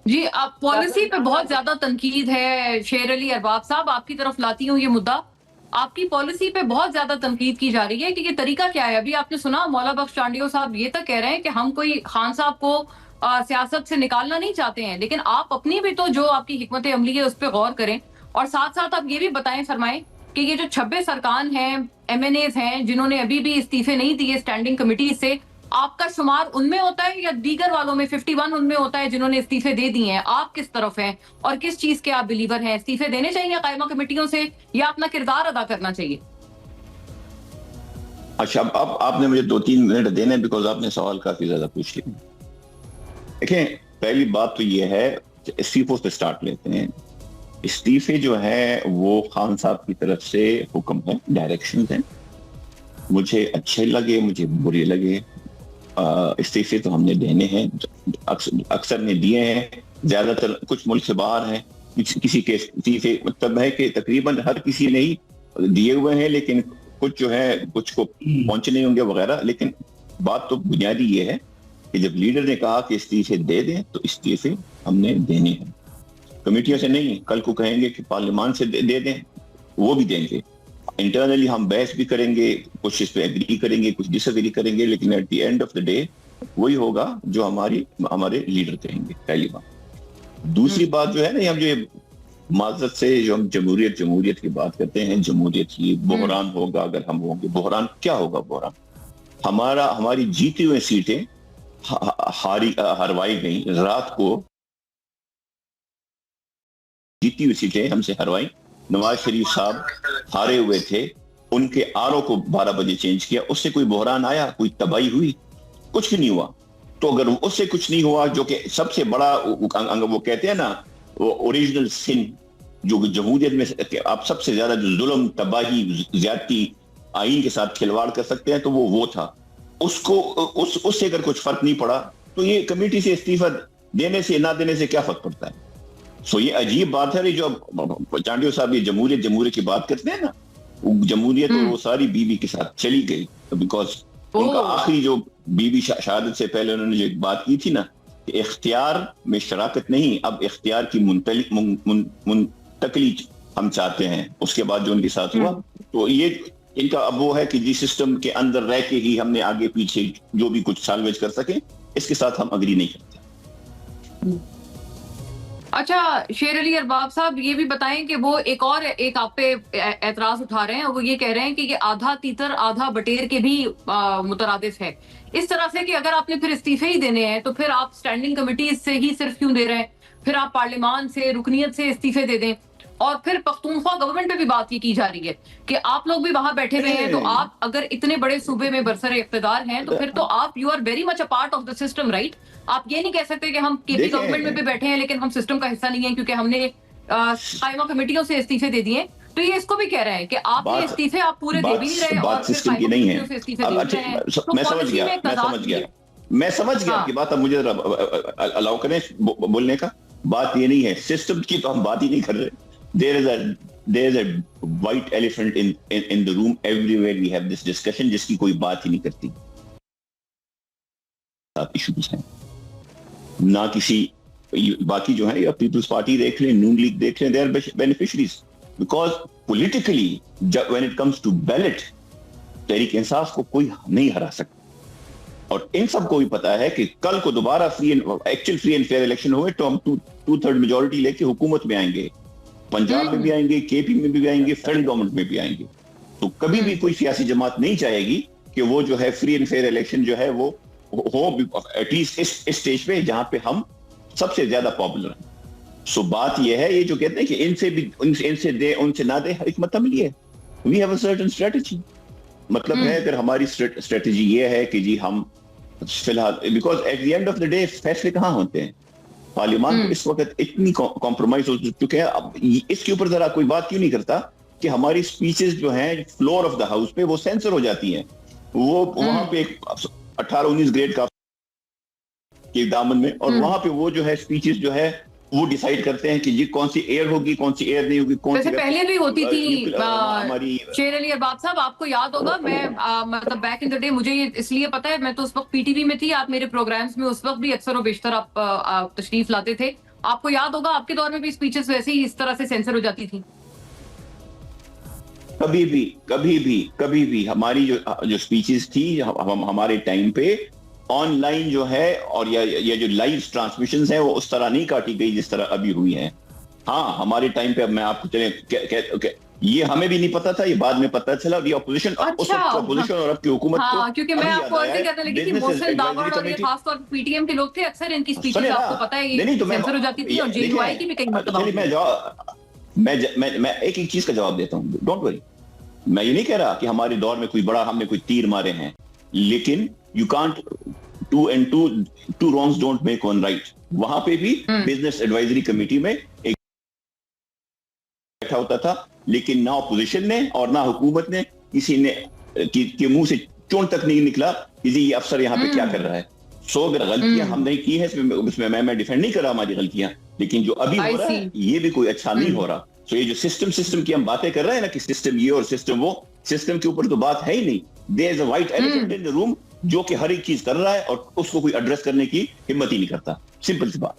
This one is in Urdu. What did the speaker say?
جی آپ پالیسی پہ بہت زیادہ تنقید ہے شیر علی ارباب صاحب، آپ کی طرف لاتی ہوں یہ مدعا. آپ کی پالیسی پہ بہت زیادہ تنقید کی جا رہی ہے کہ یہ طریقہ کیا ہے. ابھی آپ نے سنا مولا بخش چانڈیو صاحب یہ تک کہہ رہے ہیں کہ ہم کوئی خان صاحب کو سیاست سے نکالنا نہیں چاہتے ہیں، لیکن آپ اپنی بھی تو جو آپ کی حکمت عملی ہے اس پہ غور کریں، اور ساتھ ساتھ آپ یہ بھی بتائیں فرمائیں کہ یہ جو 26 ارکان ہیں، ایم این ایز ہیں جنہوں نے ابھی بھی استعفے نہیں دیے اسٹینڈنگ کمیٹی سے، آپ کا شمار ان میں ہوتا ہے یا دیگر والوں میں 51 ان میں ہوتا ہے جنہوں نے استعفے دے دیے ہیں؟ آپ کس طرف ہیں اور کس چیز کے آپ بلیور ہیں؟ استعفے دینے چاہیے قائمہ کمیٹیوں سے یا اپنا کردار ادا کرنا چاہیے؟ اچھا اب آپ نے مجھے 2-3 منٹ دینے بیکاز آپ نے سوال کافی زیادہ پوچھ لیا. دیکھیں پہلی بات تو یہ ہے استعفوں سے سٹارٹ لیتے ہیں. استعفے جو ہے وہ خان صاحب کی طرف سے حکم ہے، ڈائریکشن ہیں. مجھے اچھے لگے مجھے برے لگے، استعفے تو ہم نے دینے ہیں، اکثر نے دیے ہیں، زیادہ تر کچھ ملک سے باہر ہیں. کسی کے استعفے مطلب ہے کہ تقریباً ہر کسی نے ہی دیے ہوئے ہیں، لیکن کچھ جو ہے کچھ کو پہنچے نہیں ہوں گے وغیرہ. لیکن بات تو بنیادی یہ ہے کہ جب لیڈر نے کہا کہ استعفے دے دیں تو استعفے ہم نے دینے ہیں، کمیٹیوں سے نہیں. کل کو کہیں گے کہ پارلیمان سے دے دیں، وہ بھی دیں گے. انٹرنلی ہم بحث بھی کریں گے، کچھ اس پہ ایگری کریں گے، کچھ ڈس ایگری کریں گے، لیکن at the end of the day وہی ہوگا جو ہمارے لیڈر کہیں گے. پہلی بات. دوسری بات جو ہے نا، ہم جو معذرت سے جو ہم جمہوریت کی بات کرتے ہیں، جمہوریت کی بحران ہوگا اگر ہم ہوں گے. بحران کیا ہوگا؟ بحران ہماری جیتی ہوئی سیٹیں ہروائی گئیں. رات کو جیتی ہوئی سیٹیں ہم سے ہروائی. نواز شریف صاحب ہارے ہوئے تھے، ان کے آر او کو 12 بجے چینج کیا. اس سے کوئی بحران آیا؟ کوئی تباہی ہوئی؟ کچھ نہیں ہوا. تو اگر اس سے کچھ نہیں ہوا، جو کہ سب سے بڑا وہ کہتے ہیں نا وہ اوریجنل سن جو جمہوریت میں آپ سب سے زیادہ جو ظلم، تباہی، زیادتی آئین کے ساتھ کھلواڑ کر سکتے ہیں تو وہ تھا. اس سے اگر کچھ فرق نہیں پڑا تو یہ کمیٹی سے استعفیٰ دینے سے نہ دینے سے کیا فرق پڑتا ہے؟ سو یہ عجیب بات ہے. جو چانڈیو صاحب یہ جمہوریت کی بات کرتے ہیں نا، جمہوریت اور وہ ساری بی بی کے ساتھ چلی گئی. بیکاز ان کا آخری جو بی بی شہادت سے پہلے انہوں نے جو ایک بات کی تھی نا کہ اختیار میں شراکت نہیں، اب اختیار کی منتقلی ہم چاہتے ہیں. اس کے بعد جو ان کے ساتھ ہوا تو یہ ان کا اب وہ ہے کہ جی سسٹم کے اندر رہ کے ہی ہم نے آگے پیچھے جو بھی کچھ سالویج کر سکیں اس کے ساتھ ہم اگری نہیں کرتے. اچھا شیر علی ارباب صاحب یہ بھی بتائیں کہ وہ ایک آپ پہ اعتراض اٹھا رہے ہیں، اور وہ یہ کہہ رہے ہیں کہ یہ آدھا تیتر آدھا بٹیر کے بھی مترادف ہے، اس طرح سے کہ اگر آپ نے پھر استعفے ہی دینے ہیں تو پھر آپ اسٹینڈنگ کمیٹیز سے ہی صرف کیوں دے رہے ہیں؟ پھر آپ پارلیمان سے، رکنیت سے استعفے دے دیں. اور پھر پختونخوا گورنمنٹ پہ بھی بات کی جا رہی ہے کہ آپ لوگ بھی وہاں بیٹھے ہوئے ہیں، تو آپ اگر اتنے بڑے صوبے میں برسر اقتدار ہیں تو پھر تو آپ you are very much a part of the system, right? آپ یہ نہیں کہہ سکتے کہ ہم کے پی گورنمنٹ میں بھی بیٹھے ہیں لیکن ہم سسٹم کا حصہ نہیں ہیں کیونکہ ہم نے قائمہ کمیٹیوں سے استعفے دے دیے. تو یہ اس کو بھی کہہ رہے ہیں کہ آپ یہ استعفے آپ پورے دے بھی نہیں رہے اور پھر قائمہ کمیٹیوں سے استعفے دے رہے ہیں. تو پالیسی میں میں سمجھ گیا آپ کی بات. اب مجھے الاؤ کریں بولنے کا. بات یہ نہیں ہے سسٹم کی، تو ہم بات ہی نہیں کر رہے. there is a white elephant in the room everywhere we have this discussion جس کی کوئی بات ہی نہیں کرتی. ایشوز ہیں نہ کسی باقی جو ہیں، یا پیپلز پارٹی دیکھ لیں، نون لیگ دیکھ لیں، they are beneficiaries because politically when it comes to ballot Tehreek Insaf کو کوئی نہیں ہرا سکتا. اور ان سب کو بھی پتا ہے کہ کل کو دوبارہ فری اینڈ فیئر الیکشن ہوئے تو ہم 2/3 میجورٹی لے کے حکومت میں آئیں گے. پنجاب میں بھی آئیں گے، کے پی میں بھی آئیں گے، فیڈرل گورنمنٹ میں بھی آئیں گے. تو کبھی بھی کوئی سیاسی جماعت نہیں چاہے گی کہ وہ جو ہے فری اینڈ فیئر الیکشن جو ہے وہ ہو ایٹ لیسٹ اس اسٹیج پہ جہاں پہ ہم سب سے زیادہ پاپولر ہیں. سو بات یہ ہے، یہ جو کہتے ہیں کہ ان سے بھی ان سے دے ان سے نہ دے، حکمت عملی ہے. We have a certain strategy. مطلب ہے اگر ہماری اسٹریٹجی یہ ہے کہ جی ہم فی الحال because at the end of the day فیصلے کہاں ہوتے ہیں؟ پارلیمان کو اس وقت اتنی کمپرومائز ہو چکے ہیں. اب اس کے اوپر ذرا کوئی بات کیوں نہیں کرتا کہ ہماری سپیچز جو ہیں فلور آف دا ہاؤس پہ وہ سینسر ہو جاتی ہیں. وہ وہاں پہ 18-19 گریڈ کا کے دامن میں، اور وہاں پہ وہ جو ہے سپیچز جو ہے وہ ڈیسائیڈ کرتے ہیں کہ جی کون سی ایئر ہوگی، کون سی ایئر نہیں ہوگی. کون سی پہلے بھی ہوتی تھی شیر علی ارباب صاحب، آپ کو یاد ہوگا. میں مطلب بیک ان دا ڈے مجھے یہ اس لیے پتا ہے، میں تو اس وقت پی ٹی وی میں تھی، آپ میرے پروگرامز میں اس وقت بھی اکثر و بیشتر آپ تشریف لاتے تھے. آپ کو یاد ہوگا آپ کے دور میں بھی اسپیچز ویسے ہی اس طرح سے سینسر ہو جاتی تھی. کبھی بھی ہماری جو اسپیچز تھی ہمارے ٹائم پہ آن لائن جو ہے اور یا جو لائیو ٹرانسمیشنز ہیں وہ اس طرح نہیں کاٹی گئی جس طرح ابھی ہوئی ہیں. ہاں ہمارے ٹائم پہ اب میں آپ کو چلیں یہ ہمیں بھی نہیں پتا تھا, یہ بعد میں پتا چلا. یہ اپوزیشن اس وقت کی اپوزیشن اور اب کی حکومت کو ہاں, کیونکہ میں آپ کو عرض کرنے لگی تھی محسن داوڑ اور یہ خاص طور پہ پی ٹی ایم کے لوگ تھے, اکثر ان کی اسپیچز آپ کو پتا ہے یہ سینسر ہو جاتی تھی اور جے یو آئی کی بھی کئی مرتبہ. میں ایک چیز کا جواب دیتا ہوں, ڈونٹ وری. میں یہ نہیں کہہ رہا کہ ہمارے دور میں ہم نے کوئی تیر مارے ہیں, لیکن you can't two wrongs don't make one right. وہاں پہ بھی بزنس ایڈوائزری کمیٹی میں ایک بیٹھا ہوتا تھا, لیکن نہ اپوزیشن نے اور نہ حکومت نے کسی نے کے منہ سے چون تک نہیں نکلا کہ یہ افسر یہاں پہ کیا کر رہا ہے. سو اگر غلطیاں ہم نے کی ہیں اس میں میں ڈیفینڈ نہیں کر رہا ہماری غلطیاں, لیکن جو ابھی ہو رہا ہے یہ بھی کوئی اچھا نہیں ہو رہا. سو یہ جو سسٹم کی ہم باتیں کر رہے ہیں نا کہ سسٹم یہ اور سسٹم وہ, سسٹم کے اوپر تو بات ہے ہی نہیں. there is a white elephant in the room جو کہ ہر ایک چیز کر رہا ہے اور اس کو کوئی ایڈریس کرنے کی ہمت ہی نہیں کرتا. سمپل سی بات.